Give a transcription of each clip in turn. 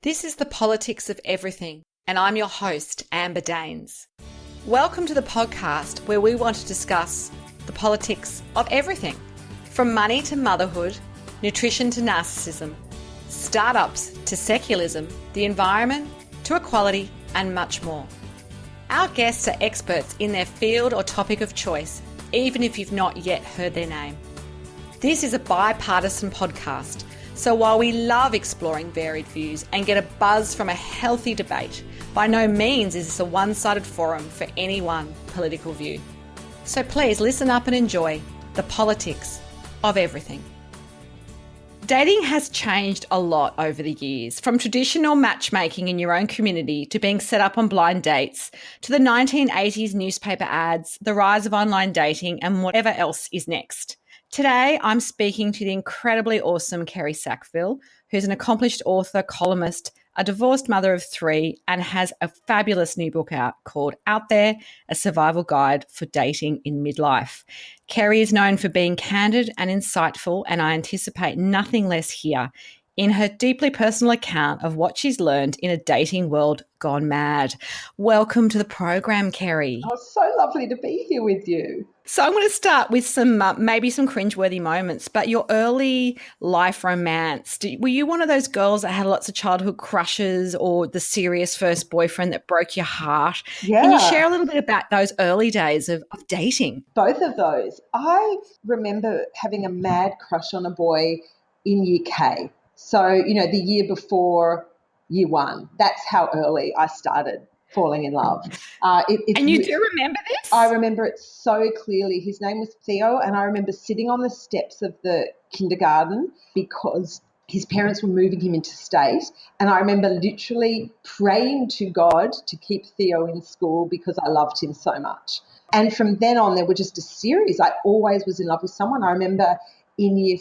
This is the politics of everything, and I'm your host, Amber Daines. Welcome to the podcast where we want to discuss the politics of everything, from money to motherhood, nutrition to narcissism, startups to secularism, the environment to equality, and much more. Our guests are experts in their field or topic of choice, even if you've not yet heard their name. This is a bipartisan podcast, so while we love exploring varied views and get a buzz from a healthy debate, by no means is this a one-sided forum for any one political view. So please listen up and enjoy the politics of everything. Dating has changed a lot over the years, from traditional matchmaking in your own community to being set up on blind dates, to the 1980s newspaper ads, the rise of online dating, and whatever else is next. Today, I'm speaking to the incredibly awesome Kerri Sackville, who's an accomplished author, columnist, a divorced mother of 3, and has a fabulous new book out called Out There, A Survival Guide for Dating in Midlife. Kerri is known for being candid and insightful, and I anticipate nothing less here in her deeply personal account of what she's learned in a dating world gone mad. Welcome to the program, Kerri. Oh, so lovely to be here with you. So I'm going to start with some maybe some cringeworthy moments, but your early life romance, were you one of those girls that had lots of childhood crushes or the serious first boyfriend that broke your heart? Yeah. Can you share a little bit about those early days of dating? Both of those. I remember having a mad crush on a boy in year K. So, the year before year 1. That's how early I started falling in love. And you do remember this? I remember it so clearly. His name was Theo, and I remember sitting on the steps of the kindergarten because his parents were moving him interstate, and I remember literally praying to God to keep Theo in school because I loved him so much. And from then on, there were just a series. I always was in love with someone. I remember in year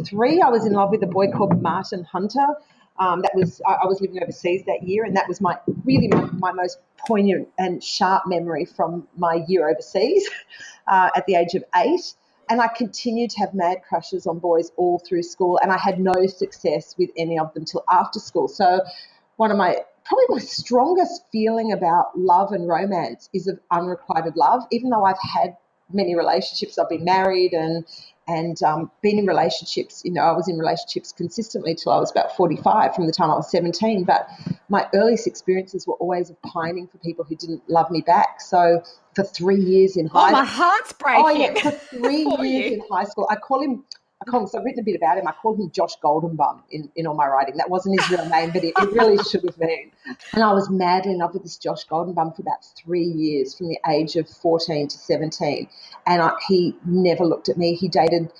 3, I was in love with a boy called Martin Hunter. I was living overseas that year, and that was my most poignant and sharp memory from my year overseas at the age of 8. And I continued to have mad crushes on boys all through school, and I had no success with any of them till after school. So probably my strongest feeling about love and romance is of unrequited love. Even though I've had many relationships, I've been married and been in relationships. I was in relationships consistently till I was about 45, from the time I was 17. But my earliest experiences were always of pining for people who didn't love me back. So for 3 years in high school. Oh, my heart's breaking. Oh, yeah, for 3 years in high school. I call him, so I've written a bit about him. I call him Josh Goldenbum in all my writing. That wasn't his real name, but it really should have been. And I was madly in love with this Josh Goldenbum for about 3 years, from the age of 14 to 17. And he never looked at me. He dated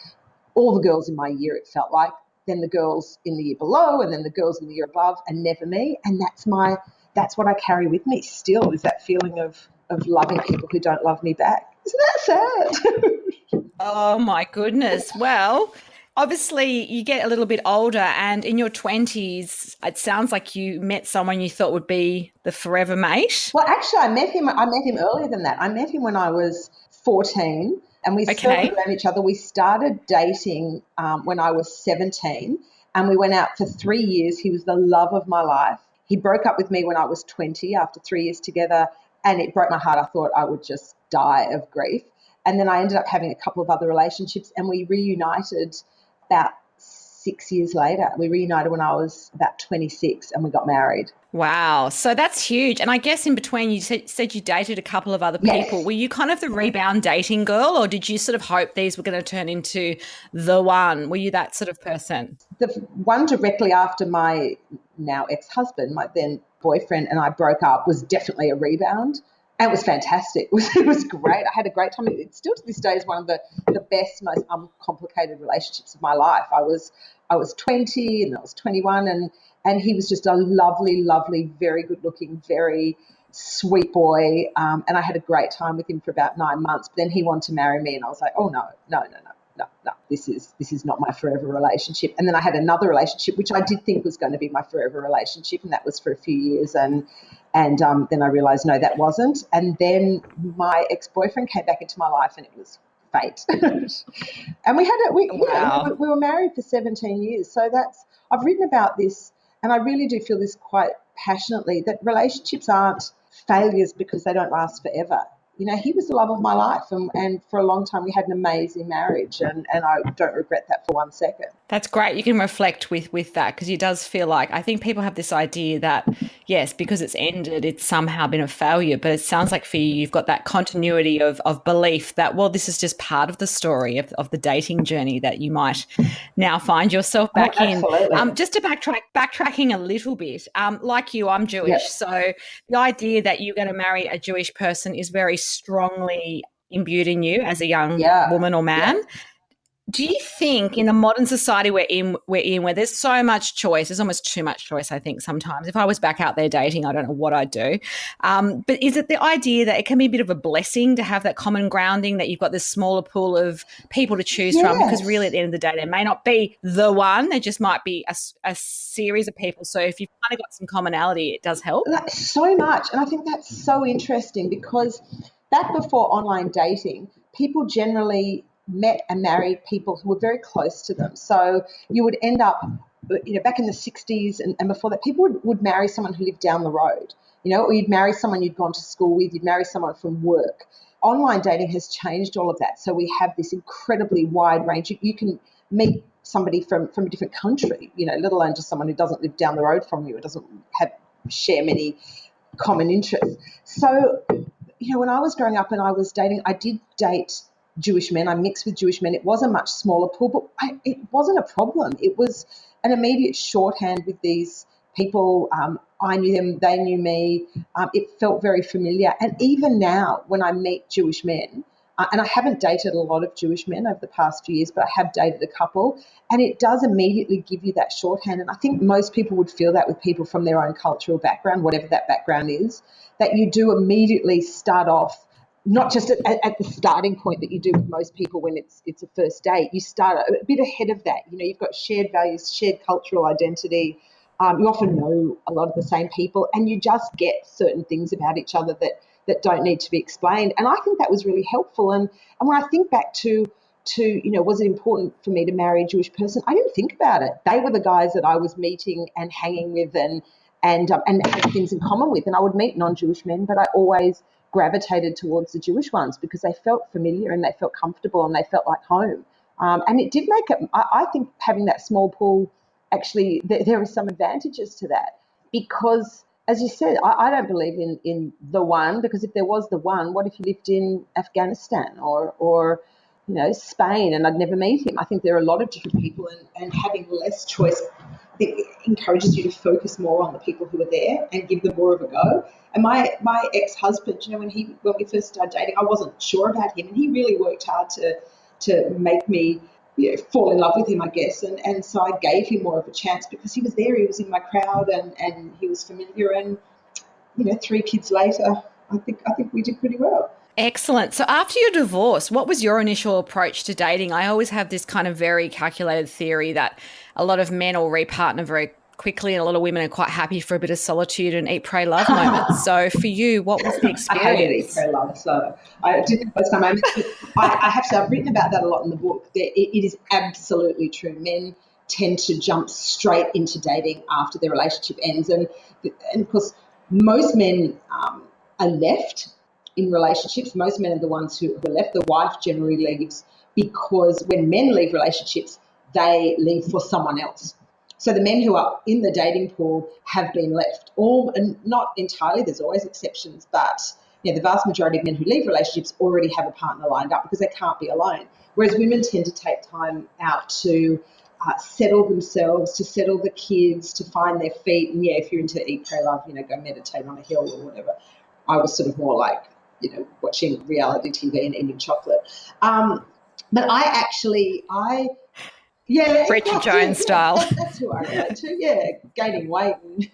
all the girls in my year, it felt like, then the girls in the year below, and then the girls in the year above, and never me. And that's what I carry with me still, is that feeling of loving people who don't love me back. Isn't that sad? Oh, my goodness. Well, obviously you get a little bit older, and in your 20s, it sounds like you met someone you thought would be the forever mate. Well, actually, I met him earlier than that. I met him when I was 14, and we circled around each other. We started dating when I was 17, and we went out for 3 years. He was the love of my life. He broke up with me when I was 20 after 3 years together, and it broke my heart. I thought I would just die of grief. And then I ended up having a couple of other relationships, and we reunited about 6 years later. We reunited when I was about 26, and we got married. Wow. So that's huge. And I guess in between you said you dated a couple of other people. Yes. Were you kind of the rebound dating girl, or did you sort of hope these were going to turn into the one? Were you that sort of person? The one directly after my now ex-husband, my then boyfriend, and I broke up was definitely a rebound. And it was fantastic. It was great. I had a great time. It still to this day is one of the best, most uncomplicated relationships of my life. I was 20 and I was 21, and he was just a lovely, lovely, very good looking, very sweet boy. And I had a great time with him for about 9 months. But then he wanted to marry me, and I was like, oh no. This is not my forever relationship. And then I had another relationship, which I did think was going to be my forever relationship, and that was for a few years. And then I realised, no, that wasn't. And then my ex-boyfriend came back into my life, and it was fate. And we were married for 17 years. So I've written about this and I really do feel this quite passionately, that relationships aren't failures because they don't last forever. You know, he was the love of my life, and for a long time we had an amazing marriage, and I don't regret that for 1 second. That's great. You can reflect with that, because it does feel like, I think people have this idea that, yes, because it's ended, it's somehow been a failure. But it sounds like for you, you've got that continuity of belief that, well, this is just part of the story of the dating journey that you might now find yourself back in. Absolutely. Just to backtracking a little bit, like you, I'm Jewish. Yep. So the idea that you're going to marry a Jewish person is very strongly imbued in you as a young woman or man. Yeah. Do you think in the modern society we're in where there's so much choice, there's almost too much choice, I think sometimes. If I was back out there dating, I don't know what I'd do. But is it the idea that it can be a bit of a blessing to have that common grounding, that you've got this smaller pool of people to choose from? Because really at the end of the day, there may not be the one, there just might be a series of people. So if you've kind of got some commonality, it does help. So much. And I think that's so interesting, because back before online dating, people generally met and married people who were very close to them. So you would end up, you know, back in the 60s and before that, people would marry someone who lived down the road, you know, or you'd marry someone you'd gone to school with, you'd marry someone from work. Online dating has changed all of that. So we have this incredibly wide range. You can meet somebody from a different country, you know, let alone just someone who doesn't live down the road from you, or doesn't share many common interests. So, you know, when I was growing up and I was dating, I did date Jewish men. I mixed with Jewish men. It was a much smaller pool, but it wasn't a problem. It was an immediate shorthand with these people. I knew them, they knew me. It felt very familiar. And even now, when I meet Jewish men, and I haven't dated a lot of Jewish men over the past few years, but I have dated a couple, and it does immediately give you that shorthand. And I think most people would feel that with people from their own cultural background, whatever that background is, that you do immediately start off, not just at the starting point that you do with most people when it's a first date. You start a bit ahead of that. You know, you've got shared values, shared cultural identity. You often know a lot of the same people, and you just get certain things about each other that don't need to be explained. And I think that was really helpful. And when I think back to you know, was it important for me to marry a Jewish person? I didn't think about it. They were the guys that I was meeting and hanging with and had things in common with. And I would meet non-Jewish men, but I always gravitated towards the Jewish ones because they felt familiar and they felt comfortable and they felt like home. And it did make it, I think having that small pool, actually, there are some advantages to that, because, as you said, I don't believe in the one, because if there was the one, what if you lived in Afghanistan or you know, Spain, and I'd never meet him? I think there are a lot of different people, and having less choice, it encourages you to focus more on the people who are there and give them more of a go. And my ex-husband, you know, when we first started dating, I wasn't sure about him, and he really worked hard to make me, you know, fall in love with him, I guess. And so I gave him more of a chance because he was there, he was in my crowd, and he was familiar. And, you know, 3 kids later, I think we did pretty well. Excellent. So after your divorce, what was your initial approach to dating? I always have this kind of very calculated theory that a lot of men will repartner very quickly, and a lot of women are quite happy for a bit of solitude and eat, pray, love moments. So for you, what was the experience? I hated eat, pray, love. So I didn't most time. I have to. I've written about that a lot in the book. It is absolutely true. Men tend to jump straight into dating after their relationship ends, and of course, most men are left in relationships. Most men are the ones who are left. The wife generally leaves, because when men leave relationships, they leave for someone else. So the men who are in the dating pool have been left. All, and not entirely, there's always exceptions, but, you know, the vast majority of men who leave relationships already have a partner lined up because they can't be alone. Whereas women tend to take time out to settle themselves, to settle the kids, to find their feet. And yeah, if you're into eat, pray, love, you know, go meditate on a hill or whatever. I was sort of more like, you know, watching reality TV and eating chocolate. But Bridget Jones style. That's who I relate to. Yeah, gaining weight. And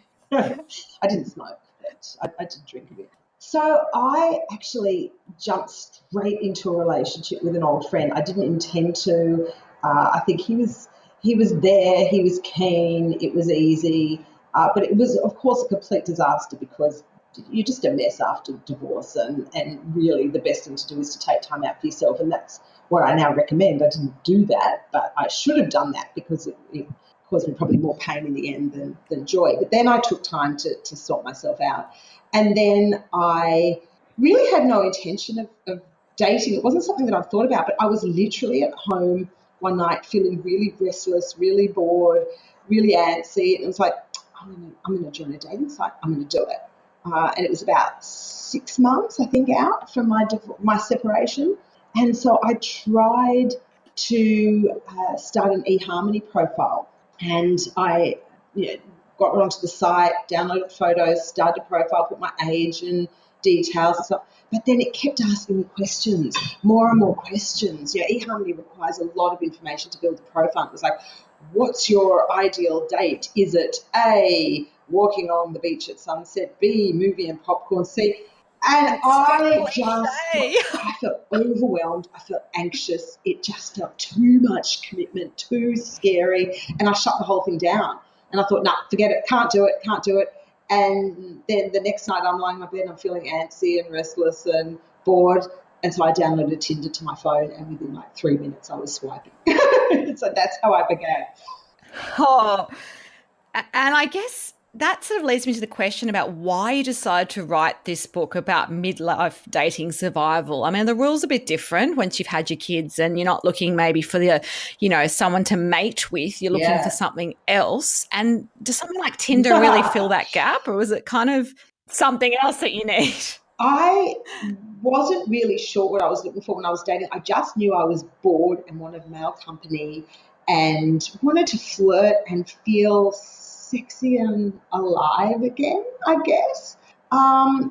I didn't smoke, but I did drink a bit. So I actually jumped straight into a relationship with an old friend. I didn't intend to. I think he was there. He was keen. It was easy, but it was, of course, a complete disaster because you're just a mess after divorce, and really the best thing to do is to take time out for yourself, and that's what I now recommend. I didn't do that, but I should have done that because it caused me probably more pain in the end than joy. But then I took time to sort myself out. And then I really had no intention of dating. It wasn't something that I thought about, but I was literally at home one night feeling really restless, really bored, really antsy. And it was like, I'm going to join a dating site. I'm going to do it. And it was about 6 months, I think, out from my separation. And so I tried to start an eHarmony profile. And I got onto the site, downloaded photos, started a profile, put my age and details and stuff. But then it kept asking me questions, more and more questions. eHarmony requires a lot of information to build a profile. It was like, what's your ideal date? Is it A, walking on the beach at sunset, B, movie and popcorn, C? And I felt overwhelmed. I felt anxious. It just felt too much commitment, too scary. And I shut the whole thing down. And I thought, nah, forget it. Can't do it. And then the next night I'm lying in my bed and I'm feeling antsy and restless and bored. And so I downloaded Tinder to my phone, and within like 3 minutes I was swiping. So that's how I began. Oh, and I guess that sort of leads me to the question about why you decided to write this book about midlife dating survival. I mean, the rules are a bit different once you've had your kids and you're not looking maybe for someone to mate with. You're looking for something else. And does something like Tinder really fill that gap, or was it kind of something else that you need? I wasn't really sure what I was looking for when I was dating. I just knew I was bored and wanted male company and wanted to flirt and feel sexy and alive again, I guess. I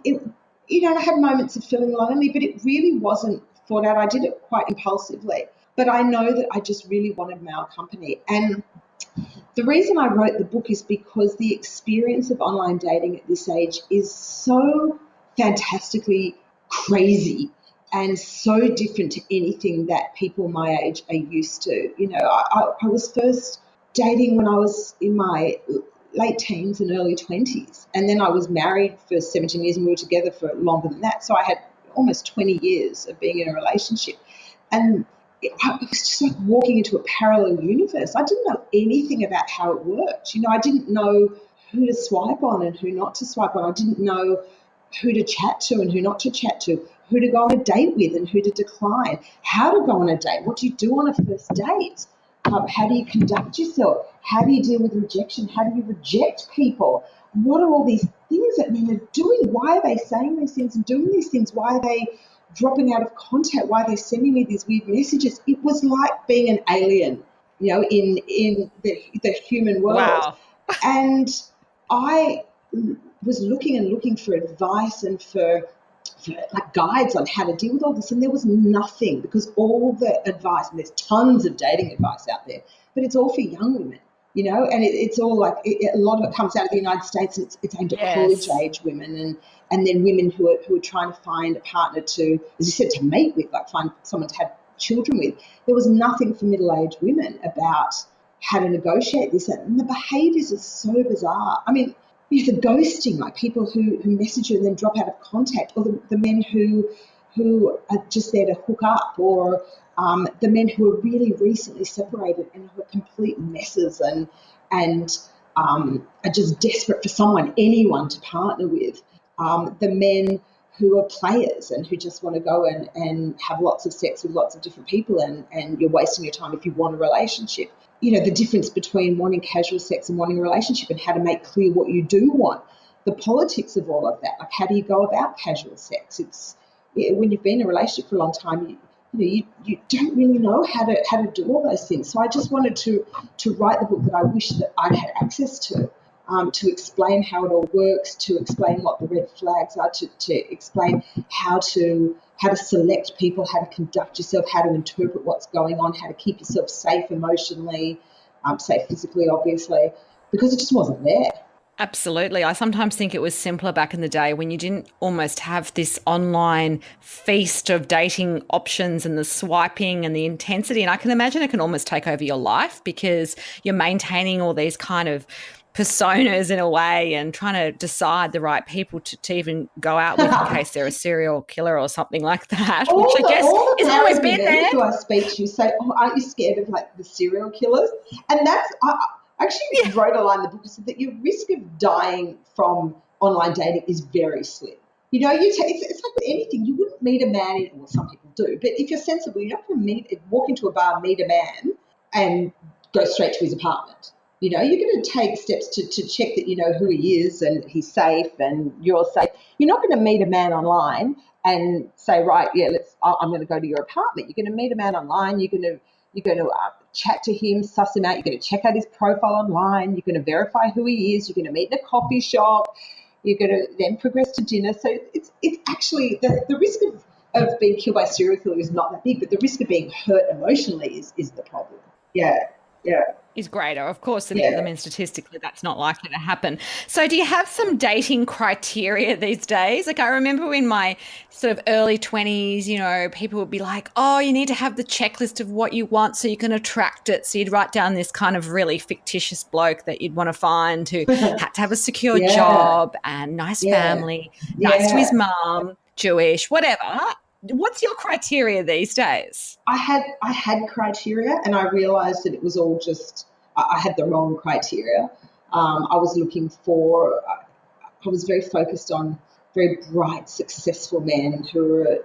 had moments of feeling lonely, but it really wasn't thought out. I did it quite impulsively. But I know that I just really wanted male company. And the reason I wrote the book is because the experience of online dating at this age is so fantastically crazy and so different to anything that people my age are used to. I was first dating when I was in my late teens and early 20s, and then I was married for 17 years and we were together for longer than that. So I had almost 20 years of being in a relationship. And it was just like walking into a parallel universe. I didn't know anything about how it worked. I didn't know who to swipe on and who not to swipe on. I didn't know who to chat to and who not to chat to, who to go on a date with and who to decline, how to go on a date, what do you do on a first date, how do you conduct yourself, how do you deal with rejection, how do you reject people, what are all these things that men are doing, why are they saying these things and doing these things, why are they dropping out of contact, why are they sending me these weird messages. It was like being an alien, in the human world. Wow. And I was looking for advice and for like guides on how to deal with all this, and there was nothing, because all the advice, and there's tons of dating advice out there, but it's all for young women, and it's all like a lot of it comes out of the United States, and it's aimed at college age women and then women who are trying to find a partner to, as you said, to mate with, like find someone to have children with. There was nothing for middle-aged women about how to negotiate this, and the behaviours are so bizarre. I mean, the ghosting, like people who message you and then drop out of contact, or the men who are just there to hook up, or the men who are really recently separated and who are complete messes and are just desperate for anyone to partner with. The men who are players and who just want to go and have lots of sex with lots of different people, and you're wasting your time if you want a relationship. The difference between wanting casual sex and wanting a relationship, and how to make clear what you do want. The politics of all of that, like how do you go about casual sex? When you've been in a relationship for a long time, you don't really know how to do all those things. So I just wanted to write the book that I wish that I'd had access to explain how it all works, to explain what the red flags are, to explain how to select people, how to conduct yourself, how to interpret what's going on, how to keep yourself safe emotionally, safe physically, obviously, because it just wasn't there. Absolutely. I sometimes think it was simpler back in the day when you didn't almost have this online feast of dating options and the swiping and the intensity. And I can imagine it can almost take over your life because you're maintaining all these kind of personas in a way and trying to decide the right people to even go out with in case they're a serial killer or something like that, which I guess has always been there. Who I speak to say, aren't you scared of like the serial killers? And that's I actually wrote a line in the book that said that your risk of dying from online dating is very slim. You know, it's like with anything. You wouldn't meet a man, well, some people do, but if you're sensible, you're not going to walk into a bar, meet a man, and go straight to his apartment. You know, you're going to take steps to check that you know who he is and he's safe and you're safe. You're not going to meet a man online and say, right, yeah, I'm going to go to your apartment. You're going to meet a man online. You're going to chat to him, suss him out. You're going to check out his profile online. You're going to verify who he is. You're going to meet in a coffee shop. You're going to then progress to dinner. So it's actually the risk of being killed by a serial killer is not that big, but the risk of being hurt emotionally is the problem. Yeah, yeah. Is greater. Of course, Yeah. I mean, statistically, that's not likely to happen. So do you have some dating criteria these days? Like I remember in my sort of early 20s, you know, people would be like, oh, you need to have the checklist of what you want so you can attract it. So you'd write down this kind of really fictitious bloke that you'd want to find who had to have a secure Yeah. job and nice Yeah. family, nice to his Yeah. mum, Jewish, whatever. What's your criteria these days? I had criteria, and I realised that it was all just I had the wrong criteria. I was looking for. I was very focused on very bright, successful men who were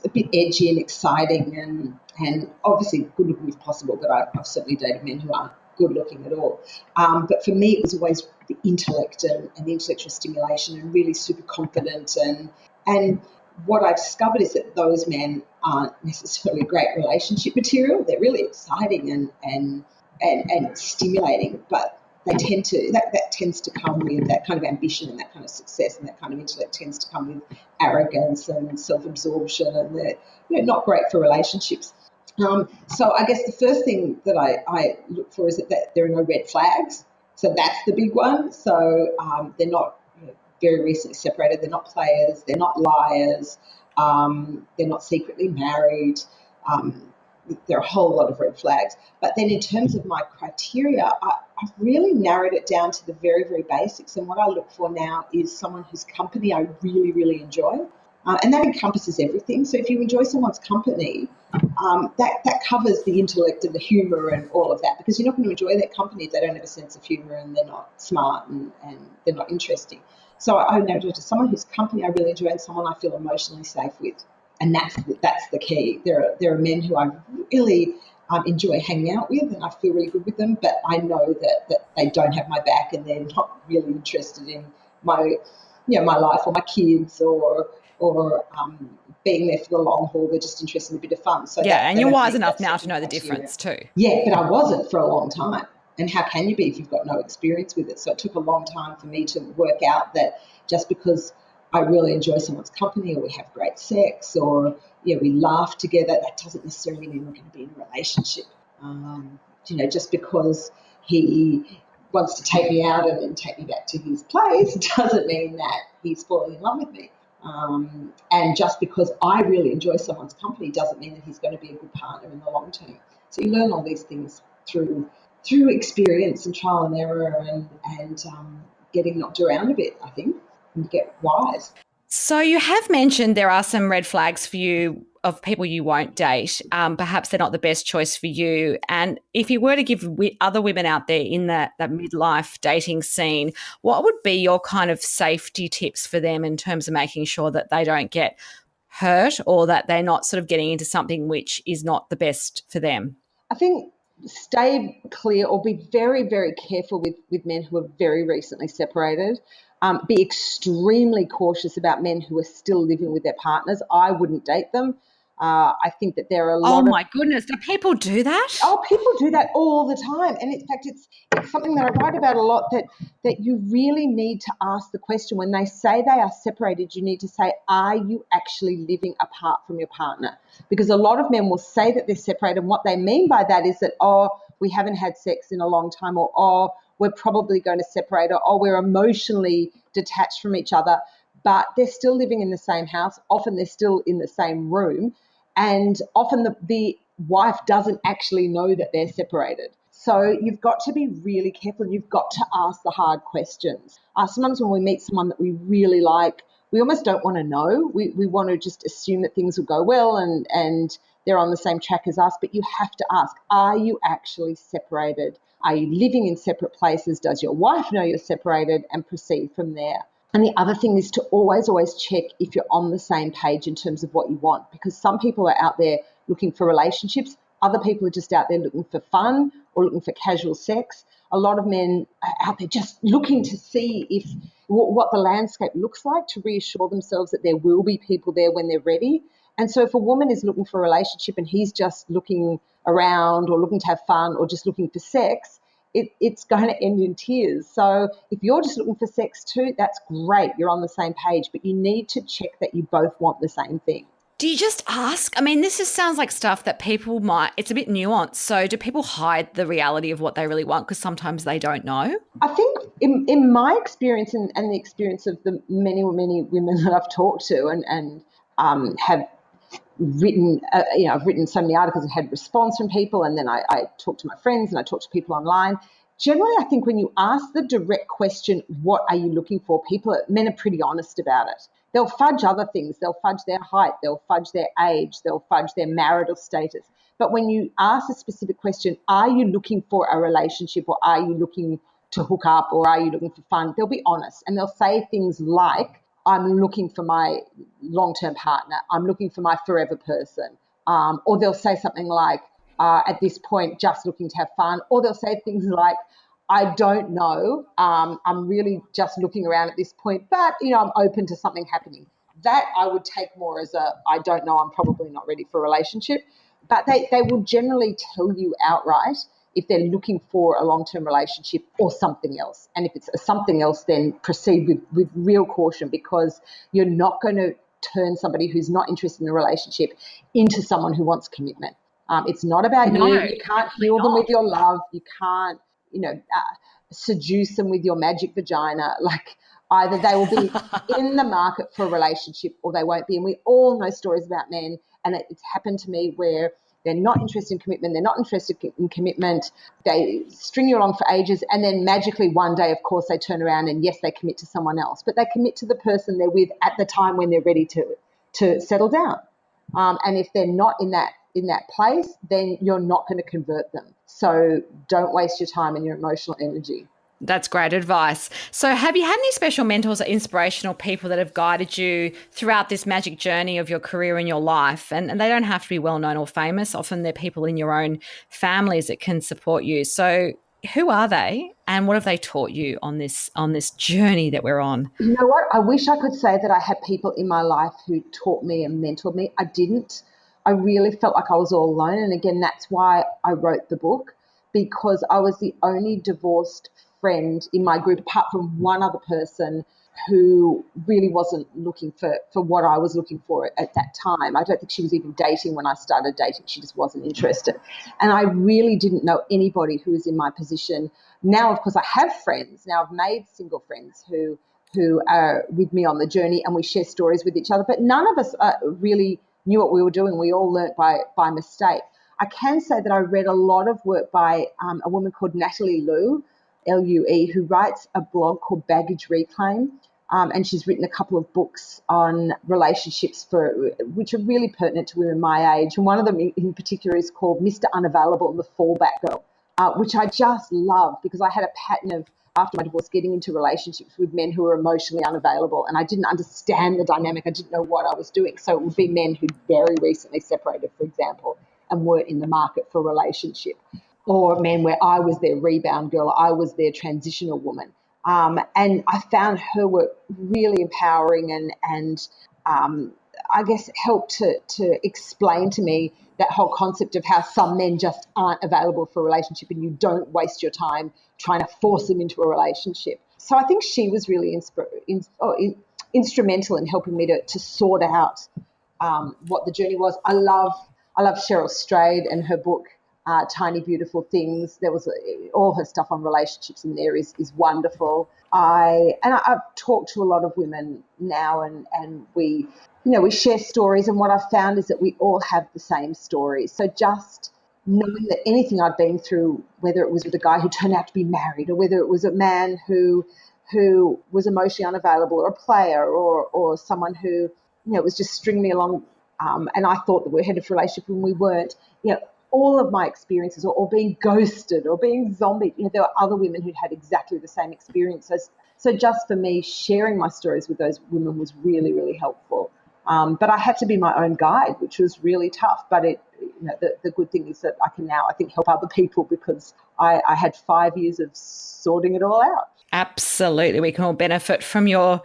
a bit edgy and exciting, and obviously good looking if possible. But I've certainly dated men who aren't good looking at all. But for me, it was always the intellect and the intellectual stimulation, and really super confident and what I discovered is that those men aren't necessarily great relationship material. They're really exciting and stimulating, but they tend to that tends to come with that kind of ambition and that kind of success and that kind of intellect tends to come with arrogance and self-absorption, and they're not great for relationships. So I guess the first thing that I look for is that there are no red flags. So that's the big one. So they're not very recently separated. They're not players. They're not liars. They're not secretly married. There are a whole lot of red flags. But then in terms of my criteria, I've really narrowed it down to the very, very basics. And what I look for now is someone whose company I really, really enjoy. And that encompasses everything. So if you enjoy someone's company, that covers the intellect and the humour and all of that, because you're not going to enjoy their company if they don't have a sense of humour and they're not smart and they're not interesting. So I know to someone whose company I really enjoy and someone I feel emotionally safe with, and that's the key. There are men who I really enjoy hanging out with and I feel really good with them, but I know that they don't have my back and they're not really interested in my my life or my kids or being there for the long haul. They're just interested in a bit of fun. So Yeah, and you're wise enough now that's to know the criteria. difference too. Yeah, but I wasn't for a long time. And how can you be if you've got no experience with it? So it took a long time for me to work out that just because I really enjoy someone's company or we have great sex or we laugh together, that doesn't necessarily mean we're going to be in a relationship. Just because he wants to take me out and then take me back to his place doesn't mean that he's falling in love with me. And just because I really enjoy someone's company doesn't mean that he's going to be a good partner in the long term. So you learn all these things through experience and trial and error and getting knocked around a bit, I think, and get wise. So you have mentioned there are some red flags for you of people you won't date. Perhaps they're not the best choice for you. And if you were to give other women out there in that midlife dating scene, what would be your kind of safety tips for them in terms of making sure that they don't get hurt or that they're not sort of getting into something which is not the best for them? I think stay clear or be very, very careful with men who are very recently separated. Be extremely cautious about men who are still living with their partners. I wouldn't date them. I think that there are a lot Oh of... my goodness, do people do that? Oh, people do that all the time. And in fact, it's something that I write about a lot, that you really need to ask the question when they say they are separated, you need to say, are you actually living apart from your partner? Because a lot of men will say that they're separated. And what they mean by that is that, oh, we haven't had sex in a long time, or, oh, we're probably going to separate, or, oh, we're emotionally detached from each other. But they're still living in the same house. Often they're still in the same room. And often the wife doesn't actually know that they're separated. So you've got to be really careful. You've got to ask the hard questions. Sometimes when we meet someone that we really like, we almost don't want to know. We want to just assume that things will go well and they're on the same track as us, but you have to ask, are you actually separated? Are you living in separate places? Does your wife know you're separated? And proceed from there. And the other thing is to always check if you're on the same page in terms of what you want, because some people are out there looking for relationships. Other people are just out there looking for fun or looking for casual sex. A lot of men are out there just looking to see if what the landscape looks like, to reassure themselves that there will be people there when they're ready. And so if a woman is looking for a relationship and he's just looking around or looking to have fun or just looking for sex, it's going to end in tears. So if you're just looking for sex too, that's great. You're on the same page, but you need to check that you both want the same thing. Do you just ask? I mean, this just sounds like stuff that people might, it's a bit nuanced. So do people hide the reality of what they really want because sometimes they don't know? I think in my experience and the experience of the many women that I've talked to and have written, I've written so many articles and had response from people, and then I talk to my friends and I talk to people online. Generally, I think when you ask the direct question, what are you looking for, men are pretty honest about it. They'll fudge other things. They'll fudge their height. They'll fudge their age. They'll fudge their marital status. But when you ask a specific question, are you looking for a relationship, or are you looking to hook up, or are you looking for fun? They'll be honest, and they'll say things like, I'm looking for my long-term partner. I'm looking for my forever person. Or they'll say something like, at this point, just looking to have fun. Or they'll say things like, I don't know. I'm really just looking around at this point, but, I'm open to something happening. That I would take more as I don't know, I'm probably not ready for a relationship. But they will generally tell you outright if they're looking for a long-term relationship or something else. And if it's something else, then proceed with real caution, because you're not going to turn somebody who's not interested in a relationship into someone who wants commitment. It's not about you. You can't heal them with your love. You can't, seduce them with your magic vagina. Like, either they will be in the market for a relationship or they won't be. And we all know stories about men, and it's happened to me, where they're not interested in commitment. They're not interested in commitment. They string you along for ages, and then magically one day, of course, they turn around and yes, they commit to someone else. But they commit to the person they're with at the time when they're ready to settle down. And if they're not in that place, then you're not going to convert them. So don't waste your time and your emotional energy. That's great advice. So have you had any special mentors or inspirational people that have guided you throughout this magic journey of your career and your life? And they don't have to be well known or famous. Often they're people in your own families that can support you. So who are they, and what have they taught you on this journey that we're on? You know what? I wish I could say that I had people in my life who taught me and mentored me. I didn't. I really felt like I was all alone. And again, that's why I wrote the book, because I was the only divorced friend in my group, apart from one other person who really wasn't looking for what I was looking for at that time. I don't think she was even dating when I started dating. She just wasn't interested. And I really didn't know anybody who was in my position. Now, of course, I have friends. Now I've made single friends who are with me on the journey, and we share stories with each other. But none of us really knew what we were doing. We all learnt by mistake. I can say that I read a lot of work by a woman called Natalie Lue, Lue, who writes a blog called Baggage Reclaim. And she's written a couple of books on relationships which are really pertinent to women my age. And one of them in particular is called Mr. Unavailable and the Fallback Girl, which I just love, because I had a pattern of, after my divorce, getting into relationships with men who were emotionally unavailable, and I didn't understand the dynamic. I didn't know what I was doing. So it would be men who'd very recently separated, for example, and weren't in the market for a relationship, or men where I was their rebound girl, I was their transitional woman. And I found her work really empowering and I guess helped to explain to me that whole concept of how some men just aren't available for a relationship, and you don't waste your time trying to force them into a relationship. So I think she was really instrumental in helping me to sort out what the journey was. I love Cheryl Strayed and her book, Tiny Beautiful Things. There was all her stuff on relationships in there is wonderful. I've talked to a lot of women now, and we share stories, and what I've found is that we all have the same stories. So just knowing that anything I've been through, whether it was with a guy who turned out to be married, or whether it was a man who was emotionally unavailable, or a player, or someone who was just stringing me along and I thought that we had a relationship when we weren't. All of my experiences, or being ghosted or being zombied, there were other women who'd had exactly the same experiences. So just for me, sharing my stories with those women was really, really helpful. But I had to be my own guide, which was really tough. But the good thing is that I can now, I think, help other people because I had 5 years of sorting it all out. Absolutely. We can all benefit from your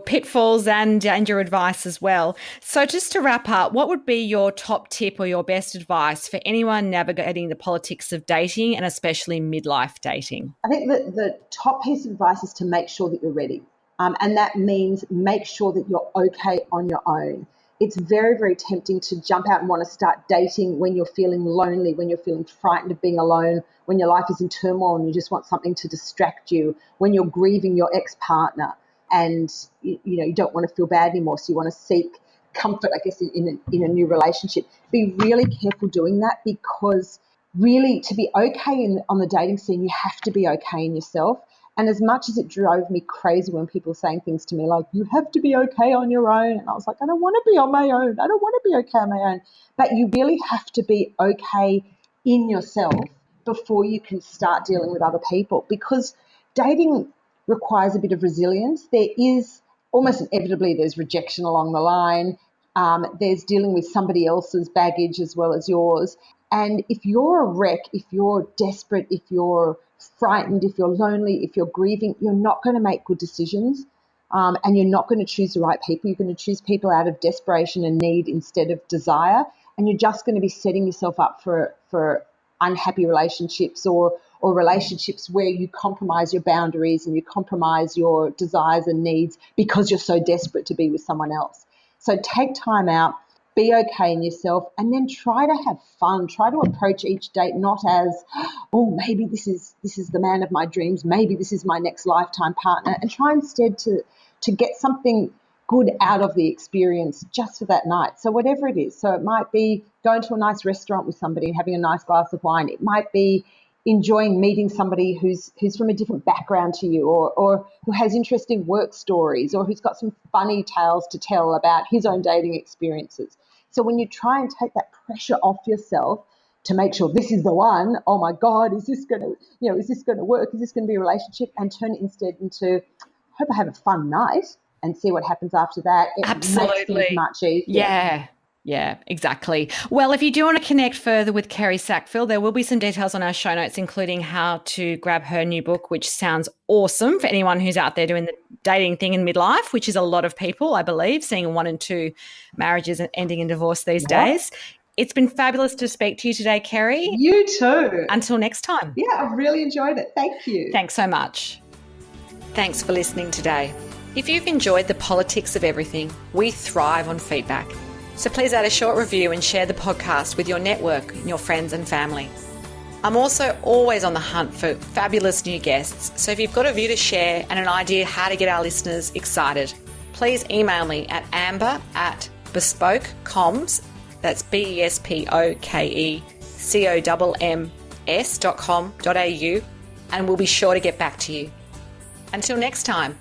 pitfalls and your advice as well. So just to wrap up, what would be your top tip or your best advice for anyone navigating the politics of dating and especially midlife dating? I think that the top piece of advice is to make sure that you're ready. And that means make sure that you're okay on your own. It's very, very tempting to jump out and want to start dating when you're feeling lonely, when you're feeling frightened of being alone, when your life is in turmoil and you just want something to distract you, when you're grieving your ex-partner and you don't want to feel bad anymore, so you want to seek comfort, I guess, in a new relationship. Be really careful doing that, because really to be okay on the dating scene, you have to be okay in yourself. And as much as it drove me crazy when people were saying things to me like, you have to be okay on your own. And I was like, I don't want to be on my own. I don't want to be okay on my own. But you really have to be okay in yourself before you can start dealing with other people, because dating requires a bit of resilience. There is almost inevitably there's rejection along the line. There's dealing with somebody else's baggage as well as yours. And if you're a wreck, if you're desperate, if you're frightened, if you're lonely, if you're grieving, you're not going to make good decisions, and you're not going to choose the right people. You're going to choose people out of desperation and need instead of desire, and you're just going to be setting yourself up for unhappy relationships or relationships where you compromise your boundaries and you compromise your desires and needs because you're so desperate to be with someone else. So take time out, be okay in yourself, and then try to have fun. Try to approach each date not as, oh, maybe this is the man of my dreams, maybe this is my next lifetime partner, and try instead to get something good out of the experience just for that night. So whatever it is. So it might be going to a nice restaurant with somebody and having a nice glass of wine. It might be enjoying meeting somebody who's from a different background to you, or who has interesting work stories, or who's got some funny tales to tell about his own dating experiences. So when you try and take that pressure off yourself to make sure this is the one, oh my God, is this going to work? Is this going to be a relationship? And turn it instead into, I hope I have a fun night and see what happens after that. It Absolutely. makes things much easier. Yeah, exactly. Well, if you do want to connect further with Kerri Sackville, there will be some details on our show notes, including how to grab her new book, which sounds awesome for anyone who's out there doing the dating thing in midlife, which is a lot of people, I believe, seeing 1 and 2 marriages ending in divorce these days. It's been fabulous to speak to you today, Kerri. You too. Until next time. Yeah, I've really enjoyed it. Thank you. Thanks so much. Thanks for listening today. If you've enjoyed the politics of everything, we thrive on feedback. So please add a short review and share the podcast with your network, your friends and family. I'm also always on the hunt for fabulous new guests. So if you've got a view to share and an idea how to get our listeners excited, please email me at amber@bespokecoms, that's BESPOKECOMMS.com.au, and we'll be sure to get back to you. Until next time.